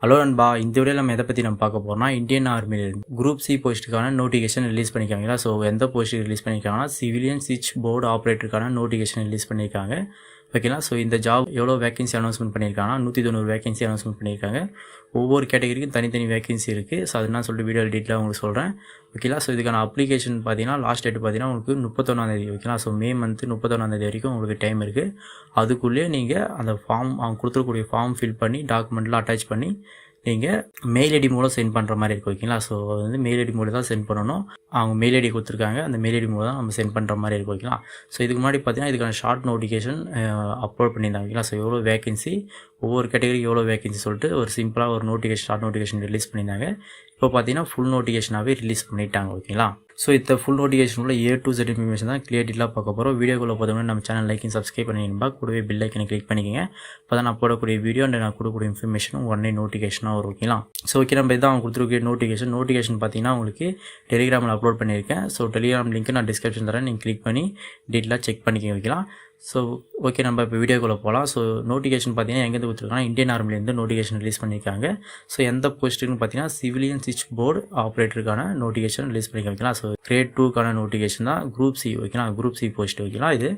Hello நண்பா, இந்த வீடியோவில் நம்ம எதை பற்றி நம்ம பார்க்க போகிறோம்னா, இந்தியன் ஆர்மியில் குரூப் சி போஸ்ட்டுக்கான நோட்டிஃபிகேஷன் ரிலீஸ் பண்ணியிருக்காங்களா. ஸோ எந்த போஸ்ட்டுக்கு ரிலீஸ் பண்ணியிருக்காங்கன்னா, சிவிலியன் ஸ்விட்ச் போர்டு ஆப்ரேட்டருக்கான நோட்டிஃபிகேஷன் ரிலீஸ் பண்ணியிருக்காங்க. ஓகேங்களா. ஸோ இந்த ஜாப் எவ்வளோ வேகன்சி அனௌன்ஸ்மெண்ட் பண்ணியிருக்காங்கன்னா 190 வேகன்சி அனௌன்ஸ்மெண்ட் பண்ணியிருக்காங்க. ஒவ்வொரு கேட்டகரிக்கும் தனித்தனி வேகன்சி இருக்குது. ஸோ அதுனா சொல்லிட்டு வீடியோ டீட்டெயிலாக உங்களுக்கு சொல்கிறேன். ஓகேங்களா. ஸோ இதுக்கான அப்ளிகேஷன் பார்த்தீங்கன்னா லாஸ்ட் டேட் பார்த்தீங்கன்னா உங்களுக்கு 31 ஓகேங்களா. ஸோ மே மந்த் 31 வரைக்கும் உங்களுக்கு டைம் இருக்குது. அதுக்குள்ளேயே நீங்கள் அந்த ஃபார்ம் அவங்க கொடுத்துருக்கூடிய ஃபார்ம் ஃபில் பண்ணி டாக்குமெண்ட்லாம் அட்டாச் பண்ணி நீங்கள் மெயில் ஐடி மூலம் சென்ட் பண்ணுற மாதிரி இருக்கும். ஓகேங்களா. ஸோ வந்து மெயில் ஐடி மூலம் தான் சென்ட் பண்ணணும். அவங்க மெயில் ஐடி கொடுத்துருக்காங்க. அந்த மெயில் ஐடி மூலம் தான் நம்ம சென்ட் பண்ணுற மாதிரி இருக்கும். ஓகேங்களா. ஸோ இதுக்கு முன்னாடி பார்த்தீங்கன்னா இதுக்கான ஷார்ட் நோட்டிஃபிகேஷன் அப்லோட் பண்ணியிருந்தாங்க. ஓகேங்களா. ஸோ எவ்வளோ வேகன்சி, ஒவ்வொரு கேட்டகரிக்கு எவ்வளோ வேகன்சி சொல்லிட்டு ஒரு சிம்பிளாக ஒரு நோட்டிஃபிகேஷன் ஷார்ட் நோட்டிஃபிகேஷன் ரிலீஸ் பண்ணியிருந்தாங்க. இப்போ பார்த்தீங்கன்னா ஃபுல் நோட்டிஃபிகேஷனாகவே ரிலீஸ் பண்ணிட்டாங்க. ஓகேங்களா. ஸோ இந்த ஃபுல் நோட்டிஃபிகேஷன் உள்ள A to Z இன்ஃபர்மேஷன் தான் கிளியர் டீட்டெயிலாக பார்க்க போகிறோம். வீடியோக்குள்ளே பார்த்தோம்னா நம்ம சேனல் லைக் அண்ட் சப்ஸ்கிரைப் பண்ணிடும்பா, கூடவே பெல் ஐக்கனை கிளிக் பண்ணிக்கோங்க. அப்போ தான் நான் போடக்கூடிய வீடியோ அண்ட் நான் கொடுக்கக்கூடிய இன்ஃபர்மேஷனும் உடனே நோட்டிஃபிகேஷனாக வரும். ஓகேங்களா. ஸோ ஓகே, நம்ம இதான் அவங்க கொடுத்துருக்க நோட்டிஃபிகேஷன் பார்த்தீங்கன்னா உங்களுக்கு டெலிகிராமில் அப்லோட் பண்ணியிருக்கேன். ஸோ டெலிகிராம் லிங்க் நான் டிஸ்கிரிப்ஷன் தரேன், நீங்கள் கிளிக் பண்ணி டீட்டெயிலாக செக் பண்ணிக்க வைக்கலாம். ஸோ ஓகே, நம்ம இப்போ வீடியோக்குள்ளே போகலாம். ஸோ நோட்டிஃபிகேஷன் பார்த்தீங்கன்னா எங்கேருந்து கொடுத்துருக்காங்கன்னா இந்தியன் ஆர்மிலேருந்து நோட்டிஃபிகேஷன் ரிலீஸ் பண்ணியிருக்காங்க. ஸோ எந்த போஸ்ட்டுன்னு பார்த்தீங்கன்னா சிவிலியன் ஸ்விட்ச் போர்டு ஆப்ரேட்டருக்கான நோட்டிஃபிகேஷன் ரிலீஸ் பண்ணிக்க வைக்கலாம். ஸோ கிரேட் 2க்கான நோட்டிஃபிகேஷன் தான், குரூப் சி. ஓகேங்களா. Group C post. ஓகேங்களா. இது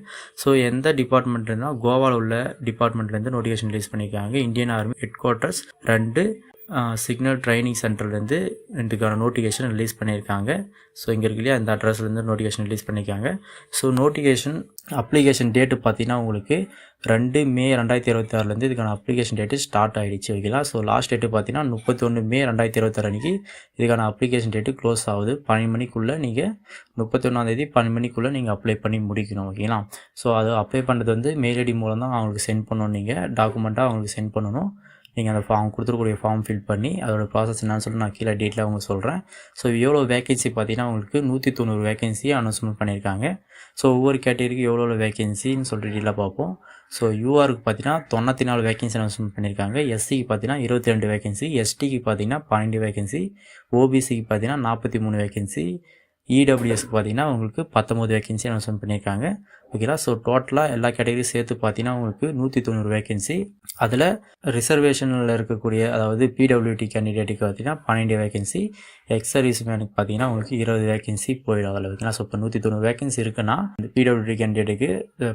ஸோ எந்த டிபார்ட்மெண்ட்லேருந்துனா கோவாவில் உள்ள டிபார்ட்மெண்ட்லேருந்து நோட்டிஃபிகேஷன் ரிலீஸ் பண்ணியிருக்காங்க. Indian army headquarters 2 signal training சென்டர்லேருந்து இதுக்கான நோட்டிஃபிகேஷன் ரிலீஸ் பண்ணியிருக்காங்க. ஸோ இங்கே இருக்கு இல்லையா, அந்த அட்ரஸ்லேருந்து நோட்டிஃபிகேஷன் ரிலீஸ் பண்ணியிருக்காங்க. ஸோ நோட்டிஃபிகேஷன் அப்ளிகேஷன் டேட்டு பார்த்தீங்கன்னா உங்களுக்கு 2 மே 2026 இதுக்கான அப்ளிகேஷன் டேட்டு ஸ்டார்ட் ஆகிடுச்சு. ஓகேங்களா. ஸோ லாஸ்ட் டேட்டு பார்த்தீங்கன்னா 31 மே 2026 அன்றைக்கி இதுக்கான அப்ளிகேஷன் டேட்டு க்ளோஸ் ஆகுது. 12 மணிக்குள்ளே நீங்கள் 31 12 மணிக்குள்ளே நீங்கள் அப்ளை பண்ணி முடிக்கணும். ஓகேங்களா. ஸோ அது அப்ளை பண்ணுறது வந்து மெயில் ஐடி மூலம் தான் அவங்களுக்கு சென்ட் பண்ணணும். நீங்கள் டாக்குமெண்ட்டாக அவங்களுக்கு சென்ட் பண்ணணும். நீங்கள் அந்த ஃபார்ம் கொடுத்துருக்கூடிய ஃபார்ம் ஃபில் பண்ணி அதோட ப்ராசஸ் என்னன்னு சொல்லி நான் கீழே டீட்டெயிலாக உங்களுக்கு சொல்கிறேன். ஸோ எவ்வளோ வேகன்சி பார்த்தீங்கன்னா உங்களுக்கு 190 வேகன்சி அனௌன்ஸ்மெண்ட் பண்ணியிருக்காங்க. ஸோ ஒவ்வொரு கேட்டகரிக்கு எவ்வளோ வேகன்சின்னு சொல்லிட்டு டீட்டெயிலாக பார்ப்போம். ஸோ யூஆருக்கு பார்த்தீங்கன்னா 94 வேகன்சி அனௌன்ஸ்மெண்ட் பண்ணியிருக்காங்க. எஸ்சிக்கு பார்த்தீங்கன்னா 22 வேகன்சி, எஸ்டிக்கு பார்த்தீங்கன்னா 12 வேகன்சி, ஓபிசிக்கு பார்த்தீங்கன்னா 43 வேகன்சி, இடபிள்யூஎஸ்க்கு பார்த்தீங்கன்னா உங்களுக்கு 19 வேகன்சி அனௌன்ஸ்மெண்ட் பண்ணியிருக்காங்க. ஓகேங்களா. ஸோ டோட்டலாக எல்லா கேட்டகரியும் சேர்த்து பார்த்தீங்கன்னா உங்களுக்கு 190 வேகன்சி. அதில் ரிசர்வேஷனில் இருக்கக்கூடிய அதாவது பிடபிள்யூடி கேண்டிடேட்டுக்கு பார்த்தீங்கன்னா 12 வேகன்சி, எக்ஸ் சர்வீஸ் மேனுக்கு பார்த்தீங்கன்னா உங்களுக்கு 20 வேகன்சி போயிடும் அதில். ஓகேங்களா. ஸோ இப்போ 190 வேகன்சி இருக்குன்னா இந்த பிடபிள்யூடி கேண்டிடேட்டுக்கு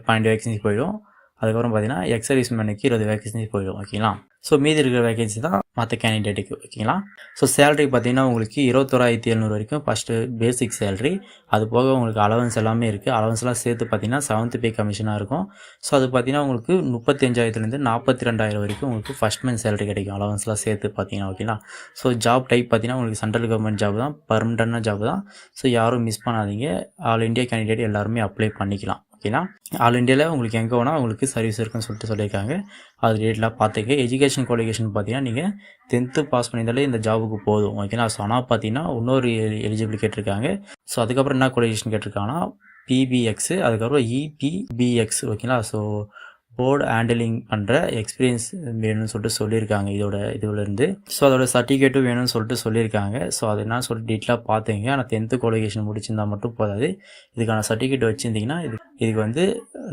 12 வேகன்சி போயிடும். அதுக்கப்புறம் பார்த்தீங்கன்னா எக்ஸ் சர்வீஸ் மேனுக்கு 20 வேகன்சி போயிடும். ஓகேங்களா. ஸோ மீதி இருக்கிற வேகன்சி தான் மற்ற கேண்டிடேட்டுக்கு. ஓகேங்களா. ஸோ சேலரி பார்த்தீங்கன்னா உங்களுக்கு 21,700 வரைக்கும் ஃபஸ்ட்டு பேசிக் சேலரி. அது போக உங்களுக்கு அலவன்ஸ் எல்லாமே இருக்குது. அலவன்ஸ்லாம் சேர்த்து பார்த்தீங்கன்னா 7th பே கமிஷனாக இருக்கும். ஸோ அது பார்த்தீங்கன்னா உங்களுக்கு 35,000 42,000 வரைக்கும் உங்களுக்கு ஃபஸ்ட் மந்த் சேலரி கிடைக்கும், அலவன்ஸ்லாம் சேர்த்து பார்த்தீங்கன்னா. ஓகேங்களா. ஸோ ஜாப் டைப் பார்த்தீங்கன்னா உங்களுக்கு சென்ட்ரல் கவர்மெண்ட் ஜாப் தான், பர்மனெண்ட்டான ஜாப் தான். ஸோ யாரும் மிஸ் பண்ணாதீங்க. ஆல் இண்டியா கேண்டிடேட் எல்லாருமே அப்ளை பண்ணிக்கலாம். ஓகேங்களா. ஆல் இண்டியாவில் உங்களுக்கு எங்கே வேணால் உங்களுக்கு சர்வீஸ் இருக்குன்னு சொல்லிட்டு சொல்லியிருக்காங்க. அது டேட்லாம் பார்த்துக்க. எஜுகேஷன் குவாலிஃபிகேஷன் பார்த்தீங்கன்னா நீங்கள் 10th பாஸ் பண்ணியிருந்தாலே இந்த ஜாபுக்கு போதும். ஓகேங்களா. ஸோ ஆனால் பார்த்தீங்கன்னா இன்னொரு எலிஜிபிள் கேட்டிருக்காங்க. ஸோ அதுக்கப்புறம் என்ன குவாலிஃபிகேஷன் கேட்டிருக்காங்கன்னா பிபிஎக்ஸு, அதுக்கப்புறம் இபிபிஎக்ஸ். ஓகேங்களா. ஸோ போர்டு ஹேண்டிலிங் பண்ணுற எக்ஸ்பீரியன்ஸ் வேணும்னு சொல்லிட்டு சொல்லியிருக்காங்க இதுலேருந்து. ஸோ அதோட சர்டிஃபிகேட்டும் வேணும்னு சொல்லிட்டு சொல்லியிருக்காங்க. ஸோ அது என்ன சொல்லிட்டு டீட்டெயிலாக பார்த்துங்க. ஆனால் 10th குவாலிஃபிகேஷன் முடிச்சிருந்தால் மட்டும் போதாது, இதுக்கான சர்டிஃபிகேட் வச்சுருந்தீங்கன்னா இதுக்கு வந்து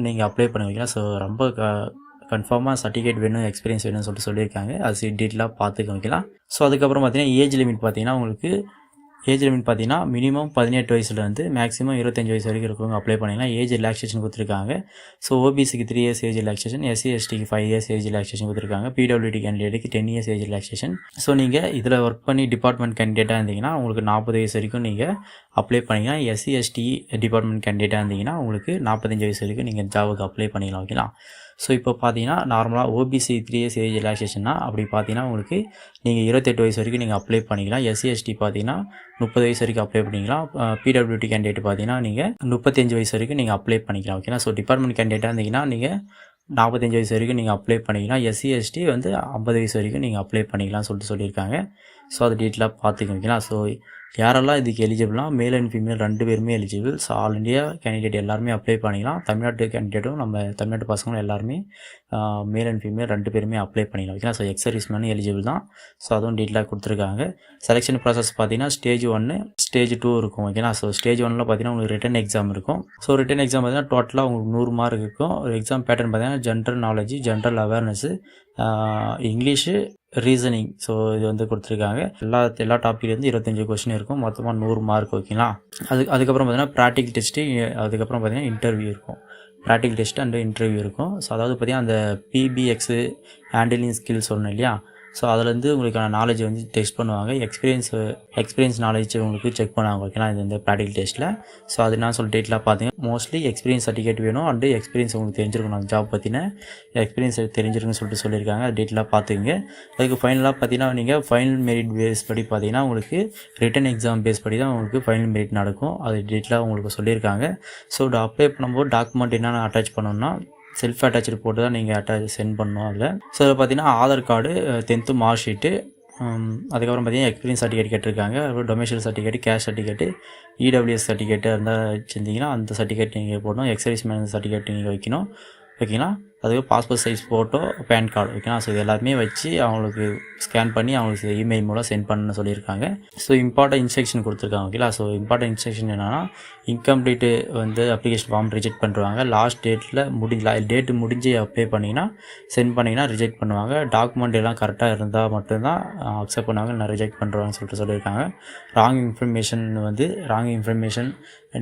நீங்கள் அப்ளை பண்ணுவீங்களா. ஸோ ரொம்ப கன்ஃபார்மாக சர்டிஃபிகேட் வேணும், எக்ஸ்பீரியன்ஸ் வேணும்னு சொல்லிட்டு சொல்லியிருக்காங்க. அது டீட்டெயிலாக பார்த்துக்க வைக்கலாம். ஸோ அதுக்கப்புறம் பார்த்தீங்கன்னா ஏஜ் லிமிட் பார்த்தீங்கன்னா உங்களுக்கு மினிமம் 18 வயசுலேருந்து மேக்ஸிமம் 25 வயசு வரைக்கும் இருக்கவங்க அப்ளை பண்ணிக்கலாம். ஏஜ் ரிலாக்ஸேஷன் கொடுத்துருக்காங்க. ஸோ ஓபிசிக்கு 3 years ஏஜ் ரிலாக்ஸேஷன், எஸ்சி எஸ்டிக்கு 5 years ஏஜ் ரிலாக்ஸேஷன் கொடுத்துருக்காங்க. பிடபிள்யூடி கேண்டிடேட்டுக்கு 10 years ஏஜ் ரிலாக்ஸேஷன். ஸோ நீங்கள் இதில் ஒர்க் பண்ணி டிபார்ட்மெண்ட் கேண்டிடேட்டாக இருந்தீங்கன்னா உங்களுக்கு 40 வயசு வரைக்கும் நீங்கள் அப்ளை பண்ணிக்கலாம். எஸ்சி எஸ்டி டிபார்ட்மெண்ட் கேண்டிடேட்டாக இருந்தீங்கன்னா உங்களுக்கு 45 வயசு வரைக்கும் நீங்கள் ஜாபுக்கு அப்ளை பண்ணிக்கலாம். ஓகேங்களா. ஸோ இப்போ பார்த்தீங்கன்னா நார்மலாக ஓபிசி 3 years ஏஜ் ரிலாக்ஸேஷன்னா அப்படி பார்த்தீங்கன்னா உங்களுக்கு நீங்கள் 28 வயசு வரைக்கும் நீங்கள் அப்ளை பண்ணிக்கலாம். எஸ்சி எஸ்டி பார்த்தீங்கன்னா 30 வயசு வரைக்கும் அப்ளை பண்ணிக்கலாம். பிடபிள்யூடி கேண்டிடேட் பார்த்தீங்கன்னா நீங்கள் 35 வயசு வரைக்கும் நீங்கள் அப்ளை பண்ணிக்கலாம். ஓகேங்களா. ஸோ டிபார்ட்மெண்ட் கேண்டிடேட்டாக இருந்தீங்கன்னா நீங்கள் 45 வயசு வரைக்கும் நீங்கள் அப்ளை பண்ணிக்கலாம். எஸ்சி எஸ்டி வந்து 50 வயசு வரைக்கும் நீங்கள் அப்ளை பண்ணிக்கலாம்னு சொல்லியிருக்காங்க. ஸோ அது டீட்டெயிலாக பார்த்துக்க வைக்கலாம். ஸோ யாரெல்லாம் இதுக்கு எலிஜிபிள்னா மேல் அண்ட் ஃபீமேல் 2 பேருமே eligible. So all India candidate எல்லாருமே அப்ளை பண்ணிக்கலாம். தமிழ்நாட்டு கேண்டிடேட்டும் நம்ம தமிழ்நாட்டு பசங்களும் எல்லாருமே மேல் அண்ட் ஃபீமேல் 2 பேருமே அப்ளை பண்ணிக்கலாம். ஓகேங்களா. ஸோ எக்ஸ் சர்வீஸ் மேனும் எலிஜிபிள் தான். ஸோ அதுவும் டீட்டெயிலாக கொடுத்துருக்காங்க. செலெக்ஷன் ப்ராசஸ் பார்த்தீங்கன்னா ஸ்டேஜ் 1 ஸ்டேஜ் 2 இருக்கும். ஓகேங்களா. ஸோ ஸ்டேஜ் 1ல் பார்த்தீங்கன்னா உங்களுக்கு ரிட்டன் எக்ஸாம் இருக்கும். ஸோ ரிட்டன் எக்ஸாம் பார்த்தீங்கன்னா டோட்டலாக உங்களுக்கு 100 மார்க் இருக்கும். ஒரு எக்ஸாம் பேட்டர்ன் பார்த்தீங்கன்னா general knowledge, general awareness, English, reasoning. So இது வந்து கொடுத்துருக்காங்க. எல்லா டாப்பிக்லேருந்து 25 கொஸ்டின் இருக்கும். மொத்தமாக 100 மார்க். ஓகேங்களா. அதுக்கப்புறம் பார்த்தீங்கன்னா ப்ராக்டிக்கல் டெஸ்ட்டு, அதுக்கப்புறம் பார்த்தீங்கன்னா இன்டர்வியூ இருக்கும். ப்ராக்டிக்கல் டெஸ்ட் அண்ட் இன்டர்வியூ இருக்கும். ஸோ அதாவது பார்த்தீங்கன்னா அந்த பிபிஎக்ஸு ஹேண்டிலிங் ஸ்கில் சொன்னேன் இல்லையா, ஸோ அதுலேருந்து உங்களுக்கான நாலேஜ் வந்து டெஸ்ட் பண்ணுவாங்க. எக்ஸ்பீரியன்ஸ் நாலேஜ் உங்களுக்கு செக் பண்ணுவாங்க. ஓகேங்களா, இந்த ப்ராக்டிக்கல் டெஸ்ட்டில். ஸோ அது நான் சொல்ல டேட்லாம் பார்த்தீங்கன்னா மோஸ்ட்லி எக்ஸ்பீரியன்ஸ் சர்டிஃபிகேட் வேணும் அண்டு எக்ஸ்பீரியன்ஸ் உங்களுக்கு தெரிஞ்சிருக்கணும். அந்த ஜாப் பற்றின எக்ஸ்பீரியன்ஸ் தெரிஞ்சிருக்குன்னு சொல்லிட்டு சொல்லியிருக்காங்க. அது டேட்லாம் பார்த்துங்க. அதுக்கு ஃபைனலாக பார்த்தீங்கன்னா நீங்கள் ஃபைனல் மெரிட் பேஸ் படி பார்த்தீங்கன்னா உங்களுக்கு ரிட்டன் எக்ஸாம் பேஸ் படி தான் உங்களுக்கு ஃபைனல் மெரிட் நடக்கும். அது டேட்லாம் உங்களுக்கு சொல்லியிருக்காங்க. ஸோ அப்ளை பண்ணும்போது டாக்குமெண்ட் என்னென்ன அட்டாச் பண்ணணும்னா செல்ஃப் அட்டாச்சு போட்டு தான் நீங்கள் சென்ட் பண்ணணும். அதில் ஸோ அதில் பார்த்தீங்கன்னா Aadhaar card, 10th mark sheet, அதுக்கப்புறம் பார்த்தீங்கன்னா எக்ஸ்பீரியன்ஸ் சர்டிஃபிகேட் கேட்டிருக்காங்க. அப்புறம் domicile certificate, caste certificate, EWS certificate இருந்தால் வச்சுருந்தீங்கன்னா அந்த சர்டிஃபிகேட் நீங்கள் போடணும். எக்ஸைஸ் மேனேஜ் சர்டிஃபிகேட் நீங்கள் வைக்கணும். ஓகேங்களா. அதுக்கு passport size photo, PAN card. ஓகேங்களா. ஸோ இது எல்லாருமே வச்சு அவங்களுக்கு ஸ்கேன் பண்ணி அவங்களுக்கு இமெயில் மூலம் சென்ட் பண்ண சொல்லியிருக்காங்க. ஸோ இம்பார்ட்டன்ட் இன்ஸ்ட்ரக்ஷன் கொடுத்துருக்காங்க. ஓகேங்களா. ஸோ இம்பார்ட்டன்ட் இன்ஸ்ட்ரக்ஷன் என்னென்னா இன்கம்ப்ளீட்டு வந்து அப்ளிகேஷன் ஃபார்ம் ரிஜெக்ட் பண்ணுவாங்க. லாஸ்ட் டேட்டு முடிஞ்சு அப்ளை பண்ணிங்கன்னா சென்ட் பண்ணிங்கன்னா ரிஜெக்ட் பண்ணுவாங்க. டாக்குமெண்ட் எல்லாம் கரெக்டாக இருந்தால் மட்டும்தான் அக்செப்ட் பண்ணுவாங்க, நான் ரிஜெக்ட் பண்ணுறாங்கன்னு சொல்லியிருக்காங்க. ராங் இன்ஃபர்மேஷன்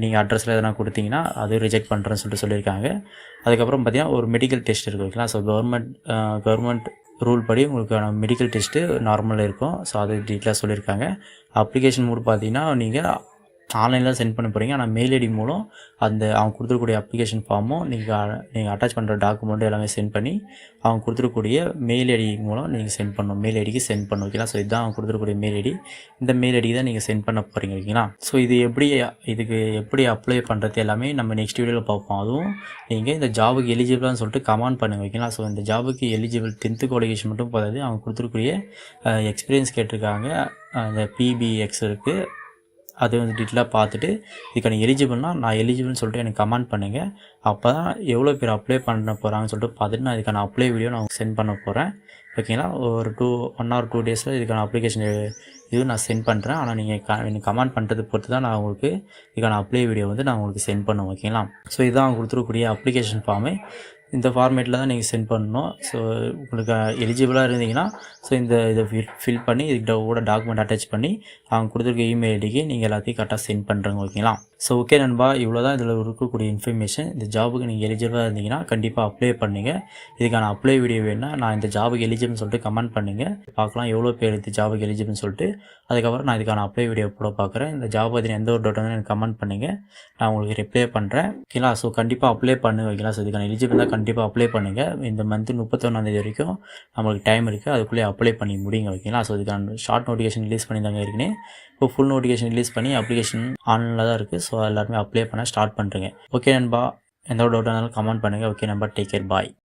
நீங்கள் அட்ரஸில் எதனா கொடுத்தீங்கன்னா அது ரிஜெக்ட் பண்ணுறேன்னு சொல்லியிருக்காங்க. அதுக்கப்புறம் பார்த்தீங்கன்னா ஒரு மெடிக்கல் டெஸ்ட் இருக்குது. ஓகேங்களா. ஸோ கவர்மெண்ட் ரூல் படி உங்களுக்கான மெடிக்கல் டெஸ்ட்டு நார்மலாக இருக்கும். ஸோ அது டீட்டெயிலாக சொல்லியிருக்காங்க. அப்ளிகேஷன் மூலம் பார்த்தீங்கன்னா நீங்கள் ஆன்லைனில் சென்ட் பண்ண போகிறீங்க. ஆனால் மெயில் ஐடி மூலம் அவங்க கொடுத்துருக்கூடிய அப்ளிகேஷன் ஃபார்மும் நீங்கள் அட்டாச் பண்ணுற டாக்குமெண்ட்டும் எல்லாமே சென்ட் பண்ணி அவங்க கொடுத்துருக்கூடிய மெயில் ஐடி மூலம் நீங்கள் சென்ட் பண்ணணும். மெயில் ஐடிக்கு சென்ட் பண்ணணும். ஓகேங்களா. ஸோ இதுதான் அவங்க கொடுத்துருக்கூடிய மெயில் ஐடி. இந்த மெயில் ஐடி தான் நீங்கள் சென்ட் பண்ண போகிறீங்க. ஓகேங்களா. ஸோ இதுக்கு எப்படி அப்ளை பண்ணுறது எல்லாமே நம்ம நெக்ஸ்ட் வீடியோவில் பார்ப்போம். அதுவும் நீங்கள் இந்த ஜாபுக்கு எலிஜிபிளான்னு சொல்லிட்டு கமெண்ட் பண்ணுங்கள். ஓகேங்களா. ஸோ இந்த ஜாபுக்கு எலிஜிபிள் 10th குவாலிஃபிகேஷன் மட்டும் போதாது, அவங்க கொடுத்துருக்கூடிய எக்ஸ்பீரியன்ஸ் கேட்டிருக்காங்க. அந்த பிபிஎக்ஸ் இருக்குது. அது வந்து டீட்டெயிலாக பார்த்துட்டு இதுக்கான எலிஜிபிள்னால் நான் எலிஜிபிள்னு சொல்லிட்டு எனக்கு கமெண்ட் பண்ணுங்கள். அப்போ தான் எவ்வளோ பேர் அப்ளை பண்ண போகிறாங்கன்னு சொல்லிட்டு பார்த்துட்டு நான் இதுக்கான அப்ளை வீடியோ நான் சென்ட் பண்ண போகிறேன். ஓகேங்களா. ஒரு 1 or 2 டேஸில் இதுக்கான அப்ளிகேஷன் இது நான் சென்ட் பண்ணுறேன். ஆனால் நீங்கள் எனக்கு கமெண்ட் பண்ணுறது பொறுத்து தான் நான் உங்களுக்கு இதுக்கான அப்ளை வீடியோ வந்து நான் உங்களுக்கு சென்ட் பண்ணுவேன். ஓகேங்களா. ஸோ இதுதான் அவங்க கொடுத்துருக்கூடிய அப்ளிகேஷன் ஃபார்மு. இந்த ஃபார்மேட்டில் தான் நீங்கள் சென்ட் பண்ணணும். ஸோ உங்களுக்கு எலிஜிபிளாக இருந்தீங்கன்னா இதை ஃபில் பண்ணி இதுக்கிட்ட கூட டாக்குமெண்ட் அட்டாச் பண்ணி அவங்க கொடுத்துருக்க இமெயில் ஐடிக்கு நீங்கள் எல்லாத்தையும் கரெக்டாக சென்ட் பண்ணுறங்க. ஓகேங்களா. ஸோ ஓகே நண்பா, இவ்வளோ தான் இதில் இருக்கக்கூடிய இன்ஃபர்மேஷன். இந்த ஜாபுக்கு நீங்கள் எலிஜிபிளாக இருந்தீங்கன்னா கண்டிப்பாக அப்ளை பண்ணுங்கள். இதுக்கான அப்ளை வீடியோ வேணுன்னா நான் இந்த ஜாபுக்கு எலிஜிபிள்னு சொல்லிட்டு கமெண்ட் பண்ணுங்கள். பார்க்கலாம் எவ்வளோ பேர் இந்த ஜாபுக்கு எலிஜிபிள்னு சொல்லிட்டு. அதுக்கப்புறம் நான் இதுக்கான அப்ளை வீடியோ கூட பார்க்குறேன். இந்த ஜாப் பற்றி எந்த ஒரு டவுட் வந்து எனக்கு கமெண்ட் பண்ணுங்கள், நான் உங்களுக்கு ரிப்ளை பண்ணுறேன். ஓகேங்களா. ஸோ கண்டிப்பாக அப்ளை பண்ணு. ஓகேங்களா. ஸோ இதுக்கான எலிஜிபிள் தான் கண்டிப்பாக அப்ளை பண்ணுங்கள். இந்த மந்த் 31 வரைக்கும் நம்மளுக்கு டைம் இருக்குது. அதுக்குள்ளே அப்ளை பண்ணி முடியுங்க. ஓகேங்களா. ஸோ இதுக்கான ஷார்ட் நோட்டிஃபிகேஷன் ரிலீஸ் பண்ணியிருந்தாங்க ஏற்கனவே. இப்போ ஃபுல் நோட்டிஃபிகேஷன் ரிலீஸ் பண்ணி அப்ளிகேஷன் ஆன்லைனில் தான் இருக்குது. ஸோ எல்லாருமே அப்ளை பண்ண ஸ்டார்ட் பண்ணுறேங்க. ஓகே நண்பா, எந்த ஒரு டவுட்டாக இருந்தாலும் கமெண்ட் பண்ணுங்கள். ஓகே நண்பா, டேக் கேர், பாய்.